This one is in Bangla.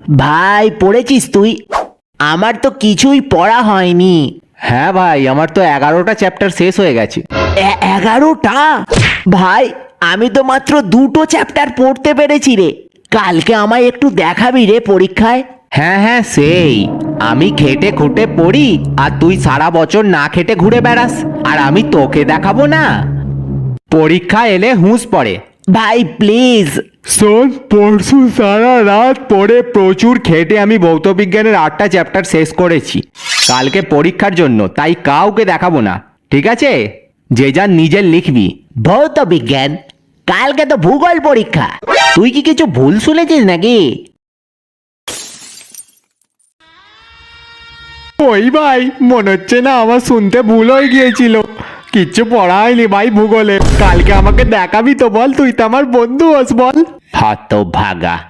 ভাই পড়েছিস তুই? আমার তো কিছুই পড়া হয়নি। হ্যাঁ ভাই, আমার তো 11টা চ্যাপ্টার শেষ হয়ে গেছে। 11টা? ভাই আমি তো মাত্র 2টো চ্যাপ্টার পড়তে পেরেছি রে। কালকে আমায় একটু দেখাবি রে পরীক্ষায়। হ্যাঁ হ্যাঁ, সেই আমি খেটে খুঁটে পড়ি আর তুই সারা বছর না খেটে ঘুরে বেড়াস, আর আমি তোকে দেখাবো না? পরীক্ষা এলে হুঁশ পড়ে। ভাই প্লিজ। শোন, পরশু সারা রাত পড়ে প্রচুর খেটে আমি ভৌতবিজ্ঞানের 8টা চ্যাপ্টার শেষ করেছি কালকে পরীক্ষার জন্য, তাই কাউকে দেখাবো না, ঠিক আছে? যে যার নিজের লিখবি। ভৌত বিজ্ঞান? কালকে তো ভূগোল পরীক্ষা। তুই কি কিছু ভুল শুনেছিস নাকি? ওই ভাই, মনে হচ্ছে না আমার শুনতে ভুল হয়ে গিয়েছিল। কিচ্ছু পড়া হয়নি ভাই ভূগোলে। কালকে আমাকে দেখাবি তো বল? তুই তো আমার বন্ধু হোস, বল। হতভাগা।